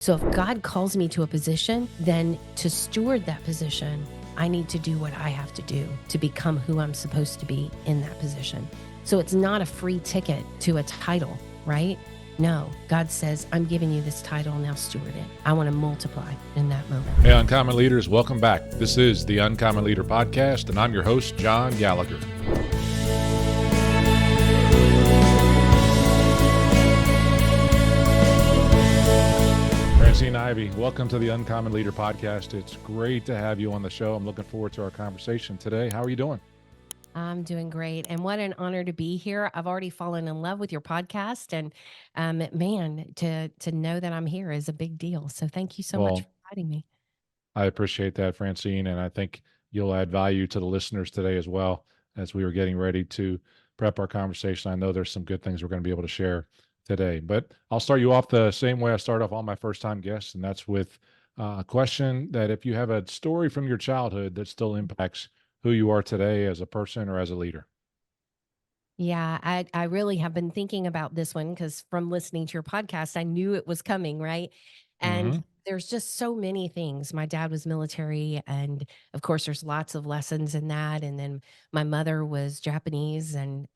So if God calls me to a position, then to steward that position, I need to do what I have to do to become who I'm supposed to be in that position. So it's not a free ticket to a title, right? No, God says, I'm giving you this title, now steward it. I want to multiply in that moment. Hey, Uncommon Leaders, welcome back. This is the Uncommon Leader Podcast, and I'm your host, John Gallagher. FRANCINE Ivey, welcome to the Uncommon Leader Podcast. It's great to have you on the show. I'm looking forward to our conversation today. How are you doing? I'm doing great. And what an honor to be here. I've already fallen in love with your podcast. And man, to know that I'm here is a big deal. So thank you so much for Well, inviting me. I appreciate that, Francine, and I think you'll add value to the listeners today as well as we were getting ready to prep our conversation. I know there's some good things we're going to be able to share today, but I'll start you off the same way I start off all my first-time guests, and that's with a question that if you have a story from your childhood that still impacts who you are today as a person or as a leader. Yeah, I really have been thinking about this one because from listening to your podcast, I knew it was coming, right? And Mm-hmm. there's just so many things. My dad was military, and of course, there's lots of lessons in that. And then my mother was Japanese, and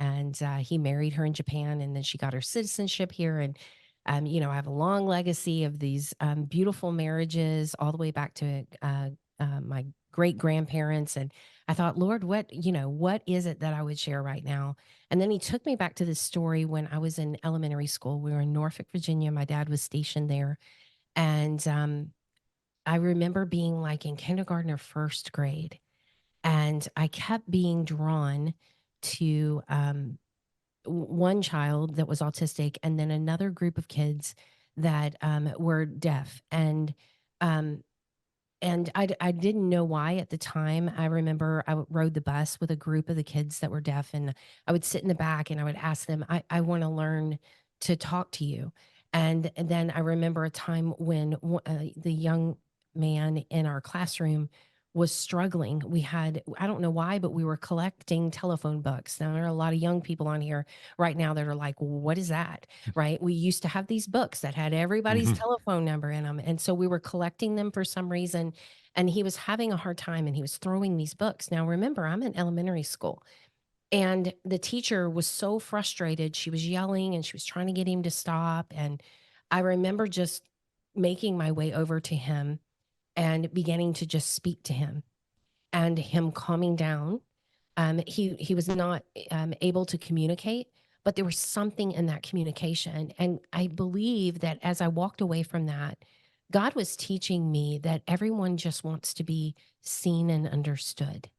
he married her in Japan, and then she got her citizenship here. And I have a long legacy of these beautiful marriages, all the way back to my great grandparents. And I thought, Lord, what is it that I would share right now? And then he took me back to this story when I was in elementary school. We were in Norfolk, Virginia. My dad was stationed there. And I remember being like in kindergarten or first grade. And I kept being drawn to one child that was autistic and then another group of kids that were deaf. Um, and I didn't know why at the time. I remember rode the bus with a group of the kids that were deaf, and I would sit in the back and I would ask them, I want to learn to talk to you. And then I remember a time when the young man in our classroom was struggling. I don't know why, but we were collecting telephone books. Now, there are a lot of young people on here right now that are like, what is that? Right? We used to have these books that had everybody's Mm-hmm. telephone number in them. And so we were collecting them for some reason. And he was having a hard time and he was throwing these books. Now, remember, I'm in elementary school. And the teacher was so frustrated. She was yelling and she was trying to get him to stop. And I remember just making my way over to him and beginning to just speak to him and him calming down. He was not able to communicate, but there was something in that communication. And I believe that as I walked away from that, God was teaching me that everyone just wants to be seen and understood.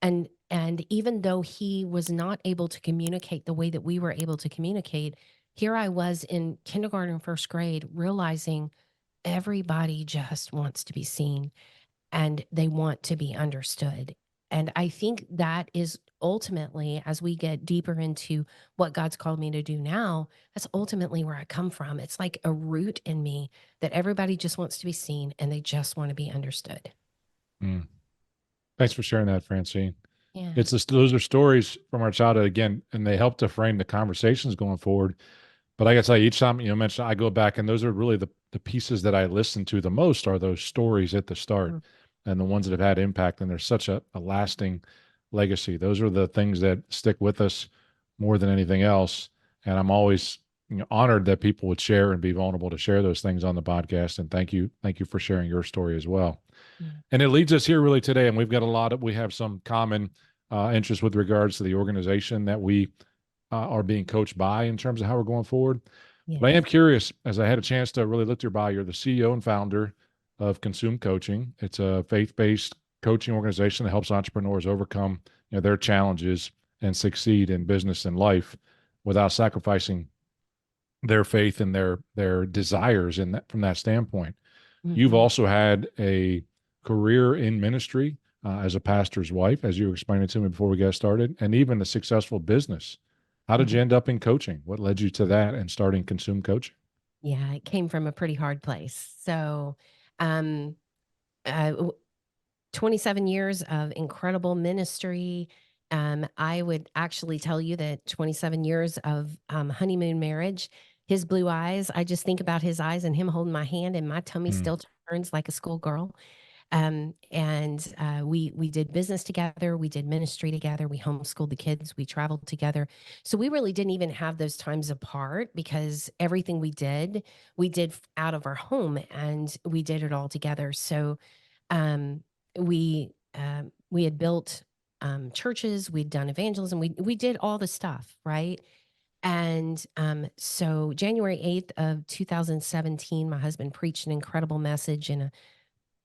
And even though he was not able to communicate the way that we were able to communicate, here I was in kindergarten, first grade, realizing everybody just wants to be seen and they want to be understood. And I think that is ultimately, as we get deeper into what God's called me to do now, that's ultimately where I come from. It's like a root in me that everybody just wants to be seen and they just want to be understood. Mm. Thanks for sharing that, Francine. Yeah. It's just, those are stories from our childhood again, and they help to frame the conversations going forward. But I gotta tell you, each time you mention, I go back, and those are really the pieces that I listen to the most are those stories at the start, Mm. and the ones that have had impact, and there's such a lasting legacy. Those are the things that stick with us more than anything else. And I'm always honored that people would share and be vulnerable to share those things on the podcast. And thank you for sharing your story as well. Yeah. And it leads us here really today, and we have some common interests with regards to the organization that we are being coached by in terms of how we're going forward. But I am Yes. curious, as I had a chance to really look through your bio, you're the CEO and founder of Consume Coaching. It's a faith-based coaching organization that helps entrepreneurs overcome their challenges and succeed in business and life without sacrificing their faith and their desires in that, from that standpoint. You've Hmm. also had a career in ministry as a pastor's wife, as you were explaining to me before we got started, and even a successful business. How did Hmm. you end up in coaching? What led you to that and starting Consume Coaching? Yeah, it came from a pretty hard place. So, um, uh, 27 years of incredible ministry. I would actually tell you that 27 years of honeymoon marriage his blue eyes, I just think about his eyes and him holding my hand, and my tummy Mm, still turns like a schoolgirl. We did business together, we did ministry together, we homeschooled the kids, we traveled together. So we really didn't even have those times apart because everything we did out of our home, and we did it all together. So um, we had built churches, we'd done evangelism, we did all the stuff, right? And so January 8th of 2017, my husband preached an incredible message in a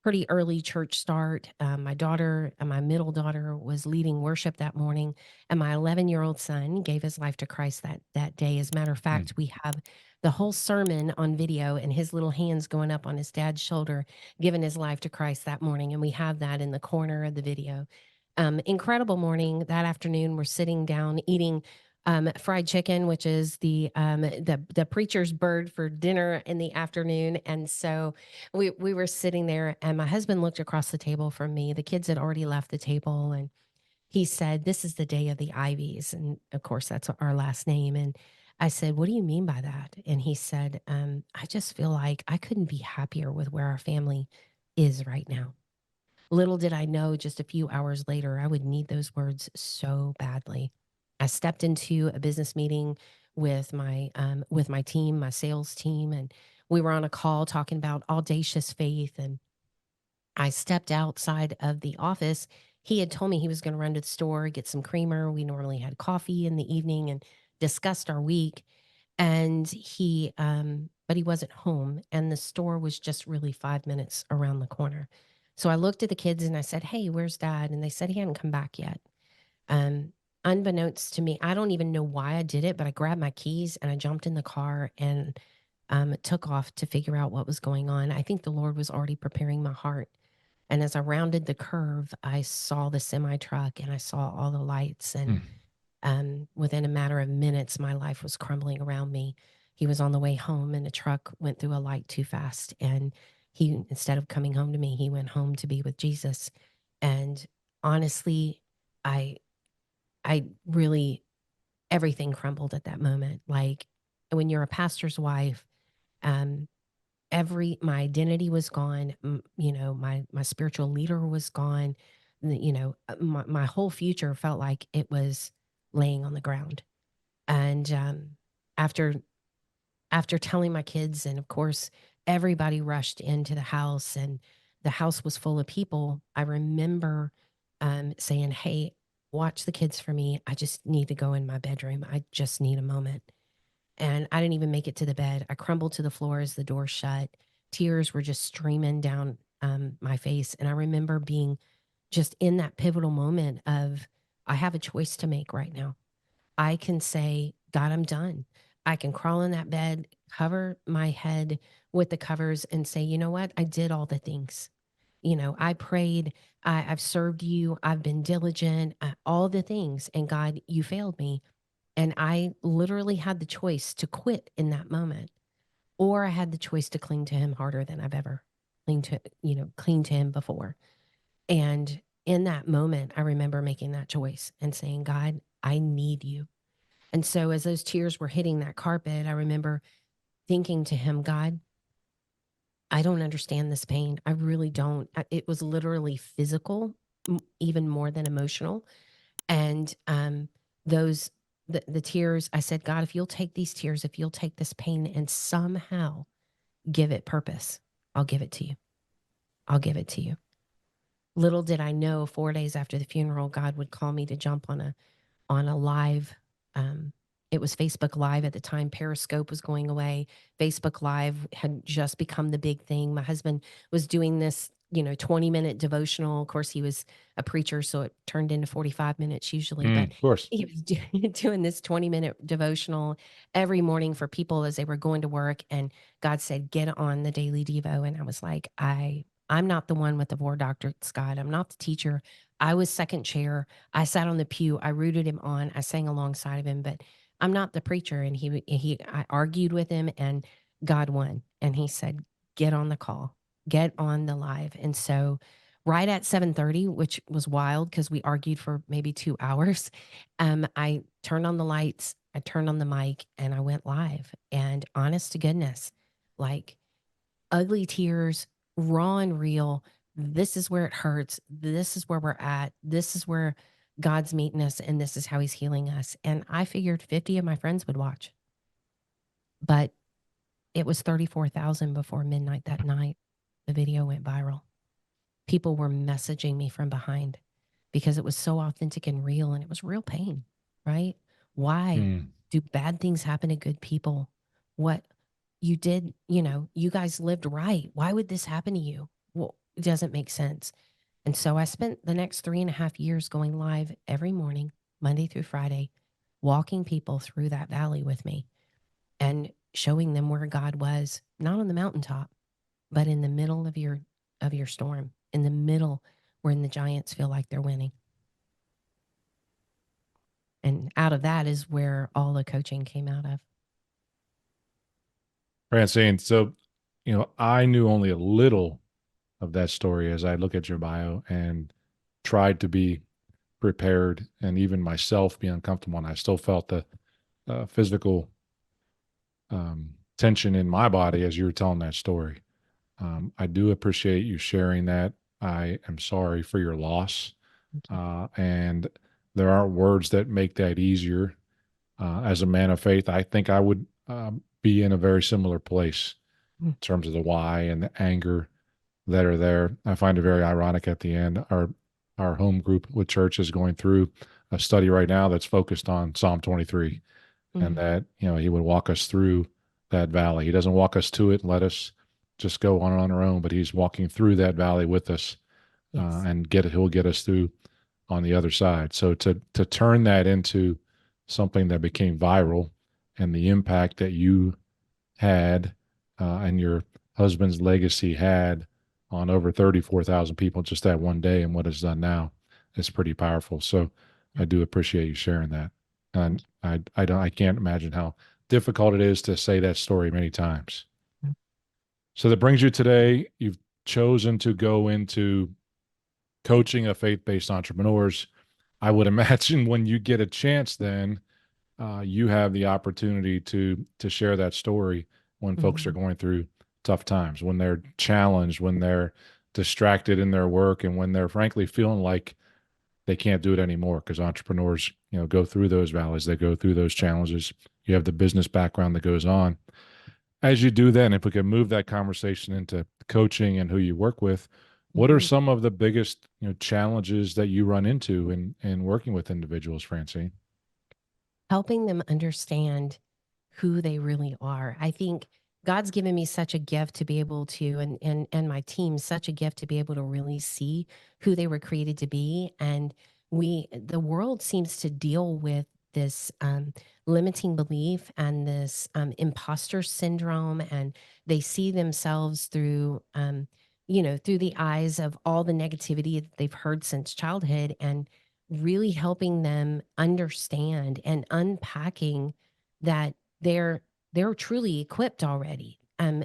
pretty early church start. My daughter, my middle daughter, was leading worship that morning, and my 11-year-old son gave his life to Christ that day. As a matter of mm, fact, we have the whole sermon on video, and his little hands going up on his dad's shoulder, giving his life to Christ that morning, and we have that in the corner of the video. Incredible morning that afternoon. We're sitting down eating fried chicken, which is the preacher's bird for dinner in the afternoon, and so we were sitting there, and my husband looked across the table from me. The kids had already left the table, and he said, "This is the day of the Ivies." And of course, that's our last name. And I said, "What do you mean by that?" And he said, "I just feel like I couldn't be happier with where our family is right now." Little did I know just a few hours later, I would need those words so badly. I stepped into a business meeting with my team, my sales team, and we were on a call talking about audacious faith. And I stepped outside of the office. He had told me he was going to run to the store, get some creamer. We normally had coffee in the evening and discussed our week. And but he wasn't home, and the store was just really 5 minutes around the corner. So I looked at the kids and I said, "Hey, where's dad?" And they said he hadn't come back yet. Um, Unbeknownst to me, I don't even know why I did it, but I grabbed my keys and I jumped in the car and took off to figure out what was going on. I think the Lord was already preparing my heart. And as I rounded the curve, I saw the semi truck and I saw all the lights. And mm. within a matter of minutes, my life was crumbling around me. He was on the way home, and a truck went through a light too fast. And he, instead of coming home to me, he went home to be with Jesus. And honestly, I I really everything crumbled at that moment. Like when you're a pastor's wife, um, every my identity was gone. My spiritual leader was gone. My whole future felt like it was laying on the ground. And after after telling my kids, and of course, everybody rushed into the house, and the house was full of people. I remember saying, "Hey, watch the kids for me. I just need to go in my bedroom. I just need a moment." And I didn't even make it to the bed. I crumbled to the floor as the door shut. Tears were just streaming down my face. And I remember being just in that pivotal moment of, I have a choice to make right now. I can say, God, I'm done. I can crawl in that bed, cover my head with the covers, and say, you know what? I did all the things. I prayed, I've served you, I've been diligent, all the things. And God, you failed me. And I literally had the choice to quit in that moment, or I had the choice to cling to him harder than I've ever cling to him before. And in that moment, I remember making that choice and saying, God, I need you. And so as those tears were hitting that carpet, I remember thinking to him, God, I don't understand this pain. I really don't. It was literally physical, even more than emotional. And those the tears, I said, God, if you'll take these tears, if you'll take this pain and somehow give it purpose, I'll give it to you. I'll give it to you. Little did I know 4 days after the funeral, God would call me to jump on a live. Um, it was Facebook Live at the time. Periscope was going away. Facebook Live had just become the big thing. My husband was doing this, 20-minute devotional. Of course, he was a preacher, so it turned into 45 minutes usually. But Of course. he was doing this 20-minute devotional every morning for people as they were going to work. And God said, "Get on the daily Devo." And I was like, I'm not the one with the 4 doctorates, God. I'm not the teacher. I was second chair. I sat on the pew. I rooted him on. I sang alongside of him, but I'm not the preacher. And I argued with him, and God won. And he said, "Get on the call, get on the live." And so right at 7:30, which was wild because we argued for maybe 2 hours, I turned on the lights, I turned on the mic, and I went live, and honest to goodness, like, ugly tears, raw and real, this is where it hurts, this is where we're at, this is where God's meeting us, and this is how he's healing us, and I figured 50 of my friends would watch, but it was 34,000 before midnight that night. The video went viral. People were messaging me from behind because it was so authentic and real, and it was real pain, right? Why Mm. do bad things happen to good people? What you did, you guys lived right. Why would this happen to you? Well, it doesn't make sense. And so I spent the next 3.5 years going live every morning, Monday through Friday, walking people through that valley with me and showing them where God was, not on the mountaintop, but in the middle of your storm, in the middle when the giants feel like they're winning. And out of that is where all the coaching came out of. Francine, so I knew only a little of that story as I look at your bio and tried to be prepared and even myself be uncomfortable. And I still felt the physical tension in my body as you were telling that story. I do appreciate you sharing that. I am sorry for your loss. And there aren't words that make that easier. As a man of faith, I think I would be in a very similar place in Mm, terms of the why and the anger that are there. I find it very ironic at the end. Our home group with church is going through a study right now that's focused on Psalm 23, and mm, that he would walk us through that valley. He doesn't walk us to it and let us just go on our own, but he's walking through that valley with us, yes. and he'll get us through on the other side. So to turn that into something that became viral, and the impact that you had, and your husband's legacy had on over 34,000 people just that one day, and what it's done now, is pretty powerful. So I Yep. do appreciate you sharing that. And I can't imagine how difficult it is to say that story many times. Mm, So that brings you today. You've chosen to go into coaching of faith-based entrepreneurs. I would imagine when you get a chance, then you have the opportunity to share that story when folks are mhm, going through tough times, when they're challenged, when they're distracted in their work, and when they're frankly feeling like they can't do it anymore. Because entrepreneurs, go through those valleys, they go through those challenges. You have the business background that goes on. As you do that, and if we can move that conversation into coaching and who you work with, what are mhm. some of the biggest challenges that you run into in working with individuals, Francine? Helping them understand who they really are. I think God's given me such a gift to be able to, and my team such a gift to be able to really see who they were created to be. And the world seems to deal with this limiting belief and this imposter syndrome, and they see themselves through through the eyes of all the negativity that they've heard since childhood, and really helping them understand and unpacking that they're truly equipped already.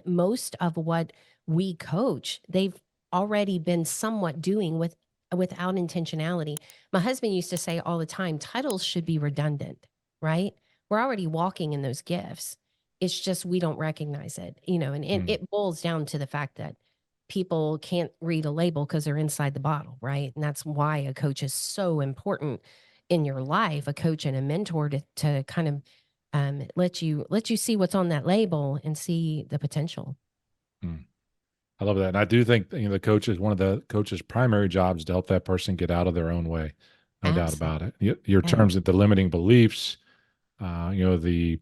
Most of what we coach, they've already been somewhat doing without intentionality. My husband used to say all the time, titles should be redundant, right? We're already walking in those gifts. It's just we don't recognize it, and Mm, it boils down to the fact that people can't read a label because they're inside the bottle, right? And that's why a coach is so important in your life, a coach and a mentor to kind of let you see what's on that label and see the potential. mm. I love that. And I do think, the coach is one of the coach's primary jobs to help that person get out of their own way. No doubt Absolutely. about it. Your Yeah. terms of the limiting beliefs, the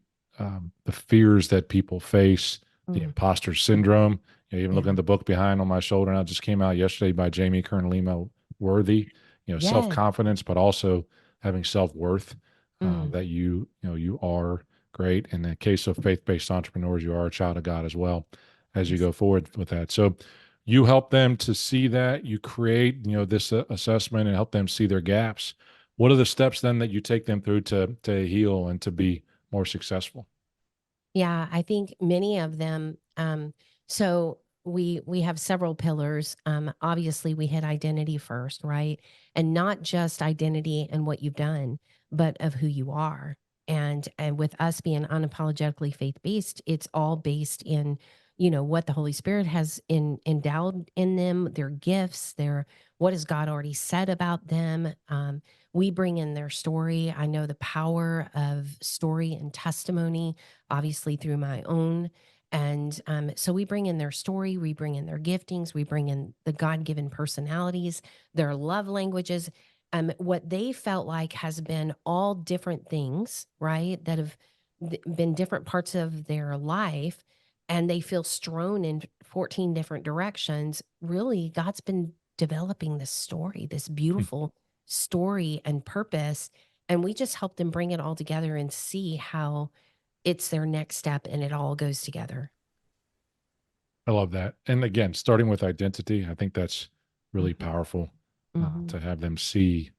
fears that people face, the Mm, imposter syndrome. Even yeah. looking at the book behind on my shoulder now, just came out yesterday by Jamie Kern Lima Worthy. Self Yes. confidence, but also having self worth. Mm, That you are great. In the case of faith based entrepreneurs, you are a child of God as well as you yes. go forward with that. So you help them to see that. You create this assessment and help them see their gaps. What are the steps then that you take them through to heal and to be more successful? Yeah, I think many of them, so we have several pillars. Obviously, we hit identity first, right? And not just identity and what you've done, but of who you are. And with us being unapologetically faith based, it's all based in, what the Holy Spirit has endowed in them, their gifts, their what has God already said about them. We bring in their story. I know the power of story and testimony, obviously through my own. And so we bring in their story, we bring in their giftings, we bring in the God given personalities, their love languages. What they felt like has been all different things, right? That have been different parts of their life. And they feel strewn in 14 different directions. Really, God's been developing this story, this Hmm. beautiful story and purpose. And we just help them bring it all together and see how it's their next step and it all goes together. I love that. And again, starting with identity, I think that's really Mhm, powerful mhm, to have them see,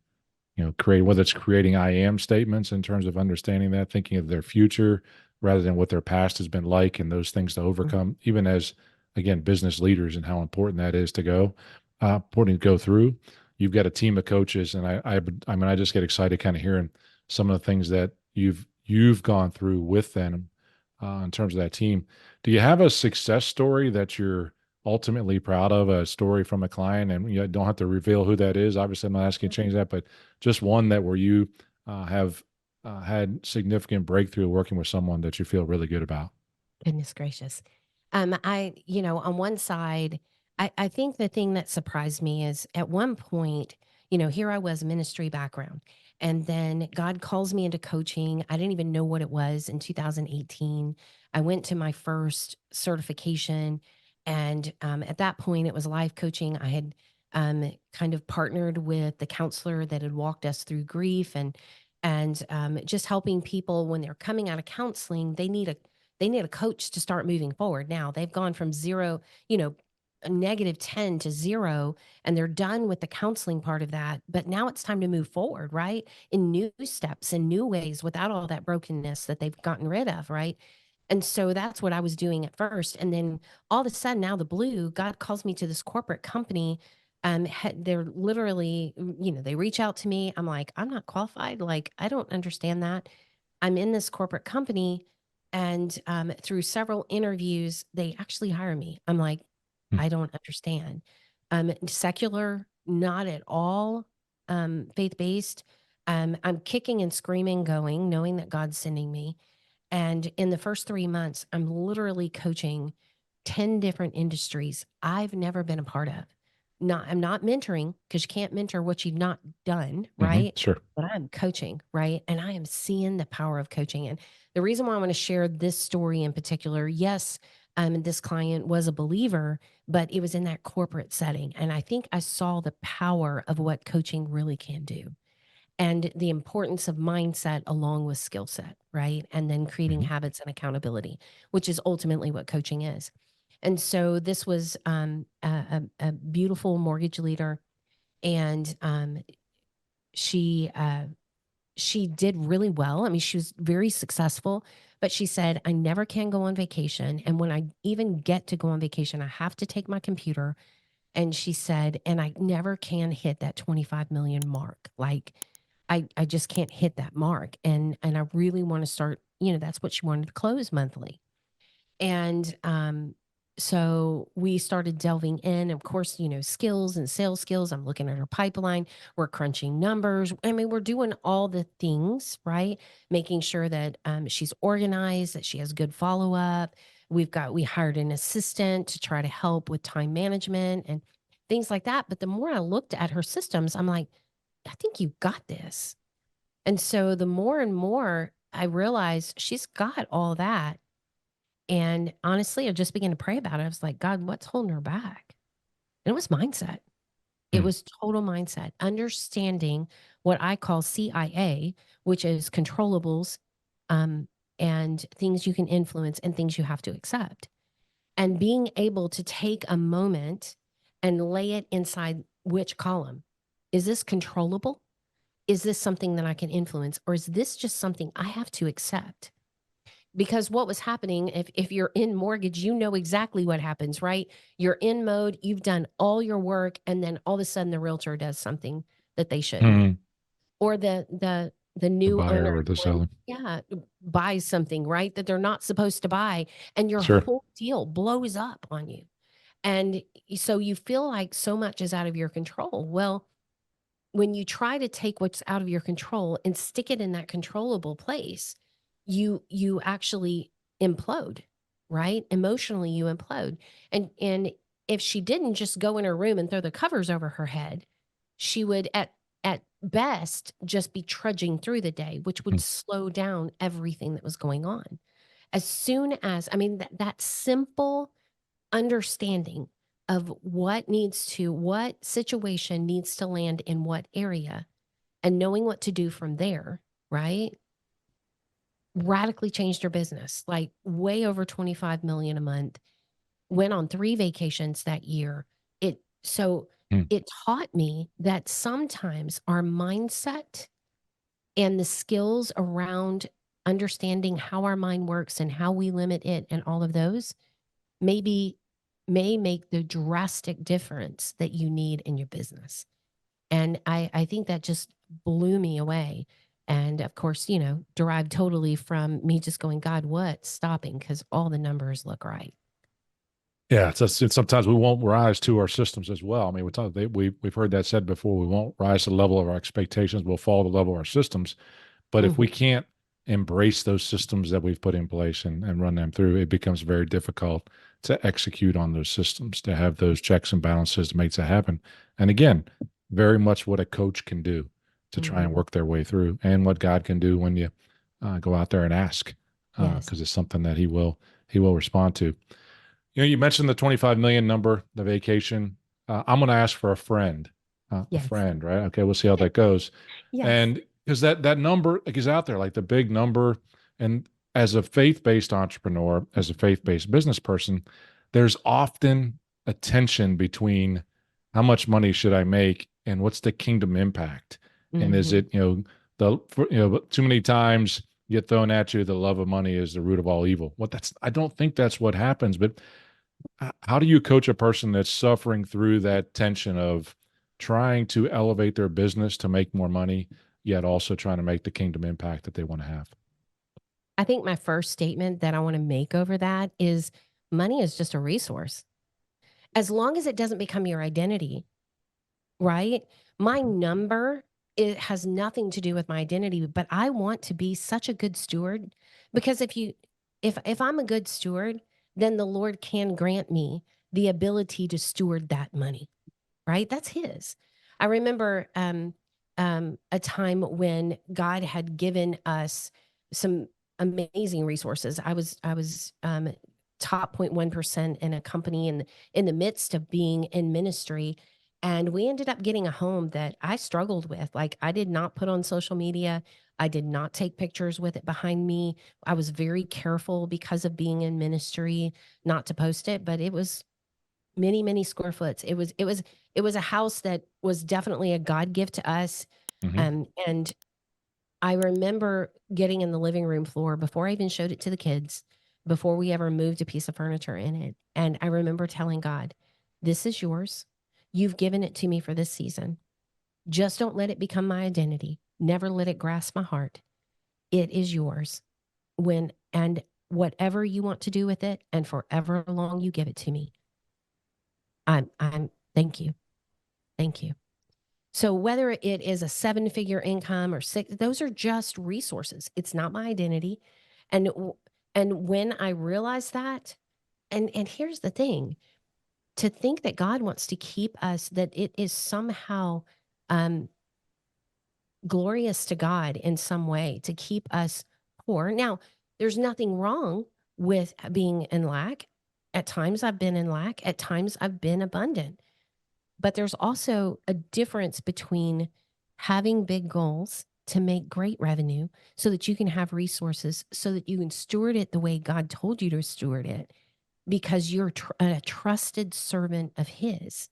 create, whether it's creating I am statements in terms of understanding that, thinking of their future rather than what their past has been like and those things to mhm. overcome, even as, again, business leaders and how important that is to important to go through. You've got a team of coaches, and I mean, I just get excited kind of hearing some of the things that you've gone through with them in terms of that team. Do you have a success story that you're ultimately proud of, a story from a client? And you don't have to reveal who that is. Obviously, I'm not asking you to change that, but just one that where you have had significant breakthrough working with someone that you feel really good about. Goodness gracious. On one side, I think the thing that surprised me is at one point, here I was, ministry background, and then God calls me into coaching. I didn't even know what it was in 2018. I went to my first certification, and at that point, it was life coaching. I had kind of partnered with the counselor that had walked us through grief and just helping people when they're coming out of counseling. They need a coach to start moving forward. Now they've gone from zero, a negative 10 to zero, and they're done with the counseling part of that. But now it's time to move forward, right? In new steps, in new ways, without all that brokenness that they've gotten rid of, right? And so that's what I was doing at first. And then all of a sudden, now the blue, God calls me to this corporate company. They're literally, they reach out to me. I'm like, I'm not qualified. Like, I don't understand that. I'm in this corporate company, and through several interviews, they actually hire me. I'm like, Hmm. I don't understand. Secular, not at all. Faith based. I'm kicking and screaming, going, knowing that God's sending me. And in the first 3 months, I'm literally coaching 10 different industries I've never been a part of. I'm not mentoring because you can't mentor what you've not done, right? Sure. But I'm coaching, right? And I am seeing the power of coaching. And the reason why I want to share this story in particular, yes, this client was a believer, but it was in that corporate setting. And I think I saw the power of what coaching really can do and the importance of mindset along with skill set, right? And then creating Hmm. habits and accountability, which is ultimately what coaching is. And so this was a beautiful mortgage leader, and she she did really well. I mean, she was very successful, but she said, "I never can go on vacation, and when I even get to go on vacation, I have to take my computer." And she said, "And I never can hit that 25 million mark. Like, I just can't hit that mark, and I really wanna start." That's what she wanted to close monthly. And, so we started delving in, of course, skills and sales skills. I'm looking at her pipeline. We're crunching numbers. I mean, we're doing all the things, right? Making sure that she's organized, that she has good follow up. We hired an assistant to try to help with time management and things like that. But the more I looked at her systems, I'm like, I think you got this. And so the more and more I realized she's got all that, and honestly, I just began to pray about it. I was like, "God, what's holding her back?" And it was mindset. It Hmm. was total mindset, understanding what I call CIA, which is controllables, um, and things you can influence and things you have to accept. And being able to take a moment and lay it inside which column. Is this controllable? Is this something that I can influence? Or is this just something I have to accept? because what was happening, if you're in mortgage, you know exactly what happens, right? You're in mode, you've done all your work, and then all of a sudden the realtor does something that they shouldn't, Mhm. or the The new owner buyer or the when seller. yeah, buys something, right, that they're not supposed to buy, and your Sure. whole deal blows up on you. And so you feel like so much is out of your control. Well, when you try to take what's out of your control and stick it in that controllable place, you actually implode, right? Emotionally, you implode. And if she didn't just go in her room and throw the covers over her head, she would at best just be trudging through the day, which would Mm, slow down everything that was going on. As soon as, I mean, that simple understanding of what situation needs to land in what area and knowing what to do from there, right? Radically changed her business, like way over 25 million a month. Went on 3 vacations that year. So mm. it taught me that sometimes our mindset and the skills around understanding how our mind works and how we limit it and all of those maybe may make the drastic difference that you need in your business. And I think that just blew me away. And of course, derived totally from me just going, God, what? Stopping because all the numbers look right. Yeah, it's sometimes we won't rise to our systems as well. I mean, we've heard that said before. We won't rise to the level of our expectations. We'll fall to the level of our systems. But if we Mhm. can't embrace those systems that we've put in place and run them through, it becomes very difficult to execute on those systems, to have those checks and balances to make that happen. And again, very much what a coach can do to try and Mhm. work their way through, and what God can do when you go out there and ask, Yes. because it's something that He will respond to. You mentioned the 25 million number, the vacation. I'm going to ask for a Yes. friend, right? Okay, we'll see how that goes. Yes. And because that number like, is out there, like the big number. And as a faith-based entrepreneur, as a faith-based business person, there's often a tension between how much money should I make and what's the kingdom impact? And is Mhm. it, too many times you get thrown at you, the love of money is the root of all evil. I don't think that's what happens, but how do you coach a person that's suffering through that tension of trying to elevate their business to make more money, yet also trying to make the kingdom impact that they want to have? I think my first statement that I wanna make over that is money is just a resource. As long as it doesn't become your identity, right? My number, it has nothing to do with my identity, but I want to be such a good steward because if I'm a good steward, then the Lord can grant me the ability to steward that money, right? That's his. I remember a time when God had given us some amazing resources. I was top 0.1% in a company in the midst of being in ministry. And we ended up getting a home that I struggled with. Like, I did not put on social media. I did not take pictures with it behind me. I was very careful because of being in ministry not to post it, but it was many, many square foots. It was a house that was definitely a God gift to us. Hmm. And I remember getting in the living room floor before I even showed it to the kids, before we ever moved a piece of furniture in it. And I remember telling God, "This is yours. You've given it to me for this season. Just don't let it become my identity. Never let it grasp my heart. It is yours. And whatever you want to do with it, and forever long you give it to me. I'm thank you. Thank you." So whether it is a seven-figure income or six, those are just resources. It's not my identity. And and when I realized that, and here's the thing, to think that God wants to keep us, that it is somehow um glorious to God in some way to keep us poor. Now, there's nothing wrong with being in lack. At times I've been in lack, at times I've been abundant. But there's also a difference between having big goals to make great revenue so that you can have resources so that you can steward it the way God told you to steward it because you're a trusted servant of His.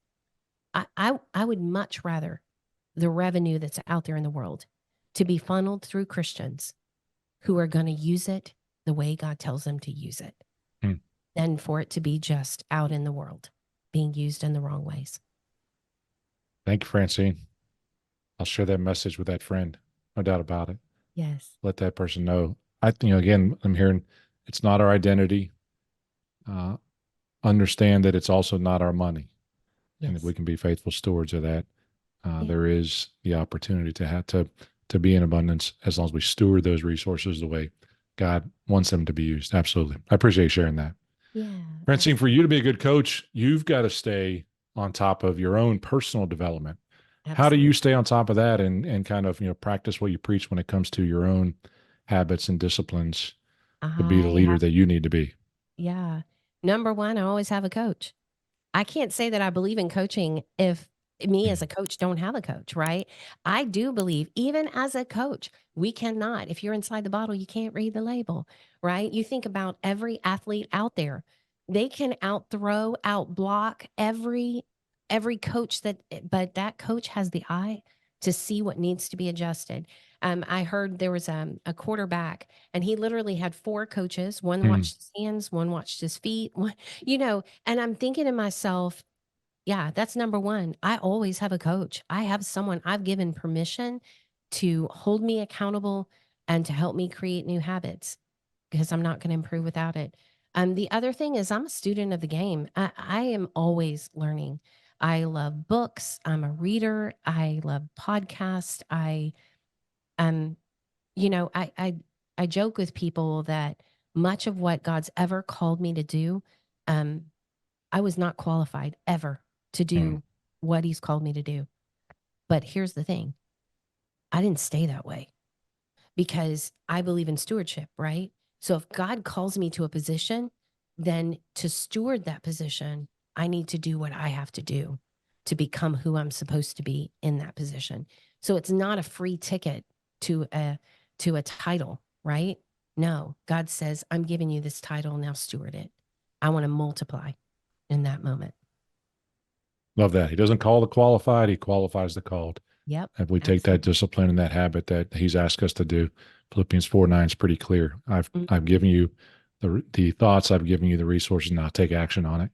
I would much rather the revenue that's out there in the world to be funneled through Christians who are going to use it the way God tells them to use it Mm. than for it to be just out in the world being used in the wrong ways. Thank you, Francine. I'll share that message with that friend. No doubt about it. Yes. Let that person know. Again, I'm hearing it's not our identity. Uh, Understand that it's also not our money. And if we Yes. can be faithful stewards of that, Yeah. there is the opportunity to have to be in abundance as long as we steward those resources the way God wants them to be used. Absolutely. I appreciate you sharing that. Yeah. Francine, for Absolutely. you to be a good coach, you've got to stay on top of your own personal development. How do you Absolutely. stay on top of that and kind of practice what you preach when it comes to your own habits and disciplines to be the I leader have, that you need to be? yeah. Number one, I always have a coach. I can't say that I believe in coaching if me as a coach don't have a coach, right? I do believe, even as a coach, we cannot, if you're inside the bottle, you can't read the label, right? You think about every athlete out there, they can out throw, out block every coach but that coach has the eye to see what needs to be adjusted. I heard there was a quarterback, and he literally had four coaches. One Mm, watched his hands, one watched his feet, and I'm thinking to myself, yeah, that's number one. I always have a coach. I have someone I've given permission to hold me accountable and to help me create new habits because I'm not going to improve without it. The other thing is, I'm a student of the game. I am always learning. I love books. I'm a reader. I love podcasts. Um, I joke with people that much of what God's ever called me to do, um, I was not qualified ever to mm, do what he's called me to do. But here's the thing, I didn't stay that way because I believe in stewardship, right? So if God calls me to a position, then to steward that position, I need to do what I have to do to become who I'm supposed to be in that position. So it's not a free ticket to a title, right? No, God says, I'm giving you this title, now steward it. I want to multiply in that moment. love that. He doesn't call the qualified, he qualifies the called. Yep, If we take that absolutely. discipline and that habit that he's asked us to do, Philippians 4:9 is pretty clear. I've Mhm. given you the thoughts, I've given you the resources, now take action on it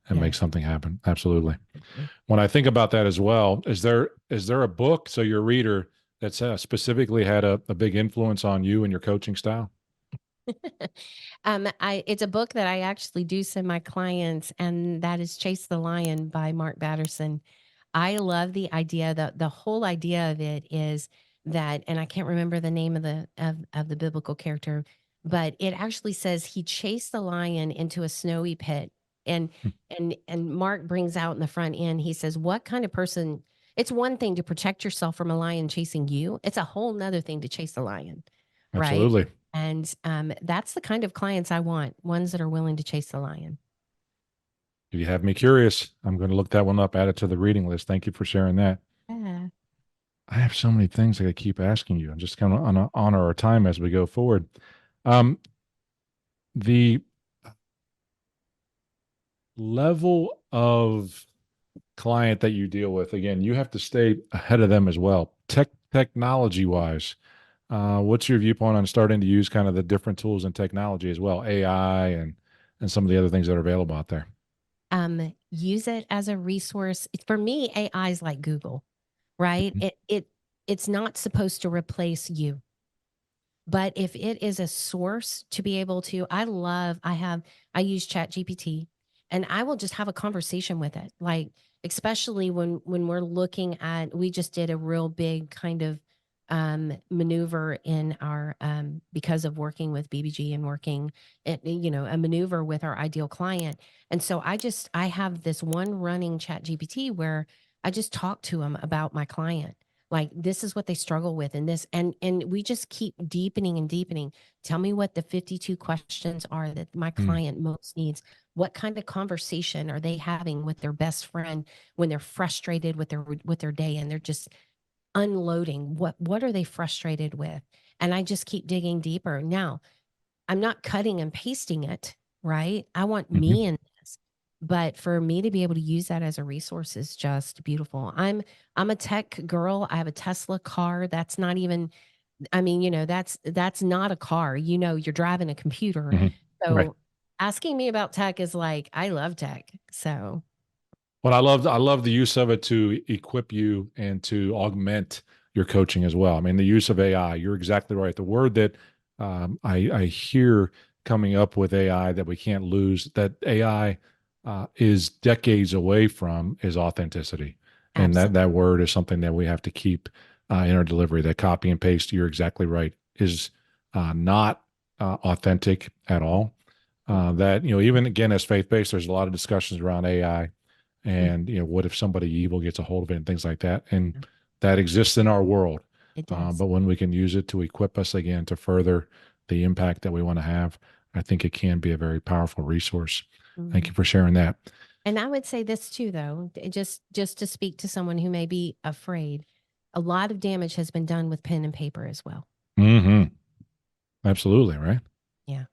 and make Yes, something happen. Absolutely. absolutely. When I think about that as well, is there a book, so your reader, that's specifically had a big influence on you and your coaching style? It's a book that I actually do send my clients, and that is Chase the Lion by Mark Batterson. I love the idea, the whole idea of it is that, and I can't remember the name of the biblical character, but it actually says he chased the lion into a snowy pit. And Hmm. and Mark brings out in the front end, he says, what kind of person, it's one thing to protect yourself from a lion chasing you. It's a whole nother thing to chase a lion, right? Absolutely. And that's the kind of clients I want, ones that are willing to chase the lion. You have me curious. I'm going to look that one up, add it to the reading list. Thank you for sharing that. Yeah. I have so many things I keep asking you. I'm just going to honor our time as we go forward. Um, the level of client that you deal with, again, you have to stay ahead of them as well. Technology wise, what's your viewpoint on starting to use kind of the different tools and technology as well, AI and some of the other things that are available out there? Use it as a resource. For me, AI is like Google, right? Mhm. It's not supposed to replace you. But if it is a source to be able to, I use Chat GPT, and I will just have a conversation with it. Like, especially when we're looking at, we just did a real big kind of maneuver in our because of working with BBG and working a maneuver with our ideal client. And so I have this one running Chat GPT where I just talk to him about my client, like, this is what they struggle with, and this, and we just keep deepening and deepening. Tell me what the 52 questions are that my Mm, client most needs. What kind of conversation are they having with their best friend when they're frustrated with their day and they're just unloading? What are they frustrated with? And I just keep digging deeper. Now, I'm not cutting and pasting it, right? I want mhm. me in this. But for me to be able to use that as a resource is just beautiful. I'm a tech girl. I have a Tesla car. That's not even I mean, that's not a car, you're driving a computer. Mhm. Right. So, asking me about tech is like, I love tech. So, Well, I love the use of it to equip you and to augment your coaching as well. I mean, the use of AI. You're exactly right. The word that I hear coming up with AI that we can't lose, that AI is decades away from, is authenticity, and that absolutely. word is something that we have to keep in our delivery. That copy and paste. You're exactly right. Is not authentic at all. That even again as faith based, there's a lot of discussions around AI Mhm. and what if somebody evil gets a hold of it and things like that, and that exists in our world. It does. But when we can use it to equip us again to further the impact that we want to have, I think it can be a very powerful resource. Thank Mhm. you for sharing that. And I would say this too, though, just to speak to someone who may be afraid, a lot of damage has been done with pen and paper as well. Absolutely right. Yeah.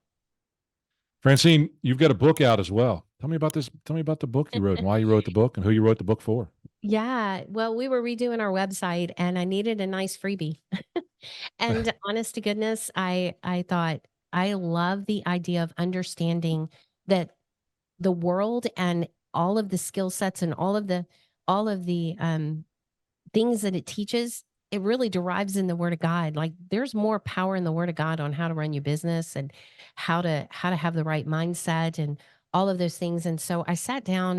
Francine, you've got a book out as well. Tell me about this. Tell me about the book you wrote and why you wrote the book and who you wrote the book for. Yeah. Well, we were redoing our website and I needed a nice freebie. And honest to goodness, I thought I love the idea of understanding that the world and all of the skill sets and all of the things that it teaches, it really derives in the word of God. Like there's more power in the word of God on how to run your business and how to have the right mindset and all of those things. And so I sat down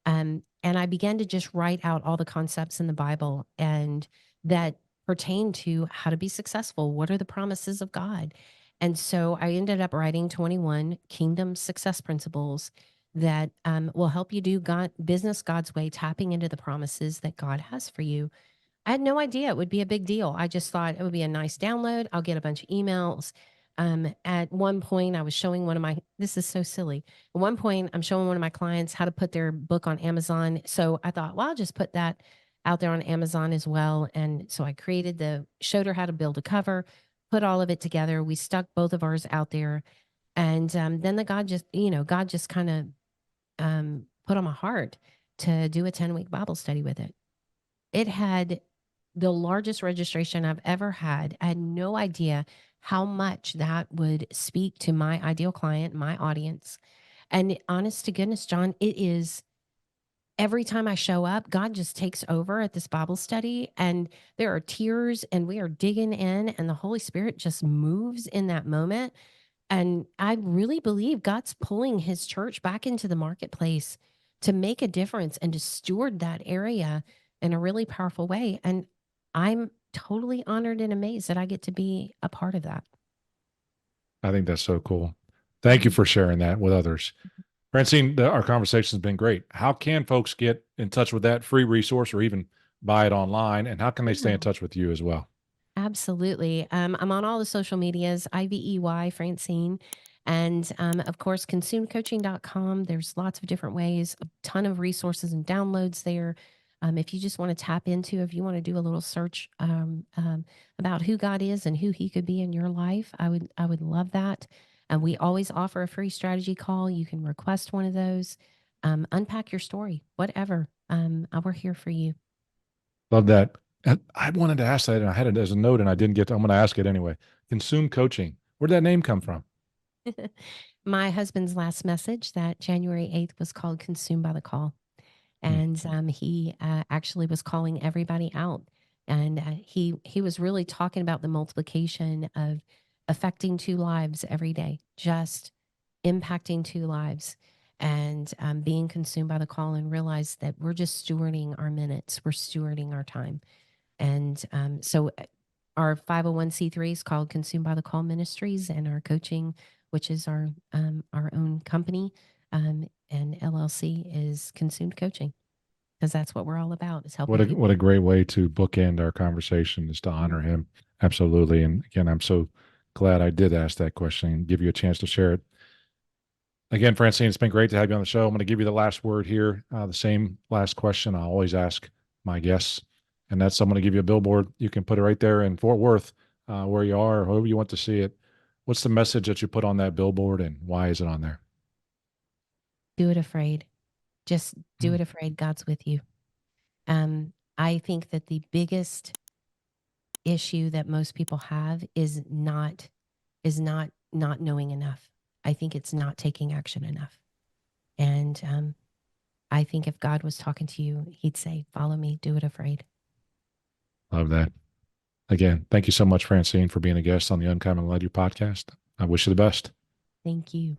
and I began to just write out all the concepts in the Bible and that pertain to how to be successful. What are the promises of God? And so I ended up writing 21 kingdom success principles that will help you do business God's way, tapping into the promises that God has for you. I had no idea it would be a big deal. I just thought it would be a nice download. I'll get a bunch of emails. At one point, I was showing one of my, this is so silly. At one point, I'm showing one of my clients how to put their book on Amazon. So I thought, well, I'll just put that out there on Amazon as well. And so I showed her how to build a cover, put all of it together. We stuck both of ours out there. And then God just kind of put on my heart to do a 10-week Bible study with it. It had the largest registration I've ever had. I had no idea how much that would speak to my ideal client, my audience. And honest to goodness, John, it is every time I show up, God just takes over at this Bible study, and there are tears, and we are digging in, and the Holy Spirit just moves in that moment. And I really believe God's pulling his church back into the marketplace to make a difference and to steward that area in a really powerful way. And I'm totally honored and amazed that I get to be a part of that. I think that's so cool. Thank you Mhm. for sharing that with others. Francine, our conversation has been great. How can folks get in touch with that free resource or even buy it online? And how can they stay in Yeah. touch with you as well? Absolutely. I'm on all the social medias, IVEY, Francine. And of course, consumecoaching.com. There's lots of different ways, a ton of resources and downloads there. If you just want to tap into, if you want to do a little search about who God is and who He could be in your life, I would love that. And we always offer a free strategy call. You can request one of those. Unpack your story, whatever. We're here for you. Love that. And I wanted to ask that, and I had it as a note, and I didn't get to. I'm going to ask it anyway. Consume coaching. Where did that name come from? My husband's last message that January 8th was called Consumed by the Call. Hmm. And he actually was calling everybody out. And he was really talking about the multiplication of affecting two lives every day, just impacting two lives and being consumed by the call and realize that we're just stewarding our minutes, we're stewarding our time. And so our 501(c)(3) is called Consumed by the Call Ministries, and our coaching, which is our own company and LLC, is Consumed Coaching because that's what we're all about is What helping a people. what a great way to bookend our conversation is to Mhm. honor him. Absolutely. And again, I'm so glad I did ask that question and give you a chance to share it. Again, Francine, it's been great to have you on the show. I'm going to give you the last word here. The same last question I always ask my guests, and that's I'm going to give you a billboard. You can put it right there in Fort Worth, where you are, or however you want to see it. What's the message that you put on that billboard, and why is it on there? Do it afraid. Just do Mm. it afraid. God's with you. I think that the biggest issue that most people have is not knowing enough. I think it's not taking action enough. And I think if God was talking to you, he'd say, follow me, do it afraid. Love that. Again, thank you so much, Francine, for being a guest on the Uncommon Ledger podcast. I wish you the best. Thank you.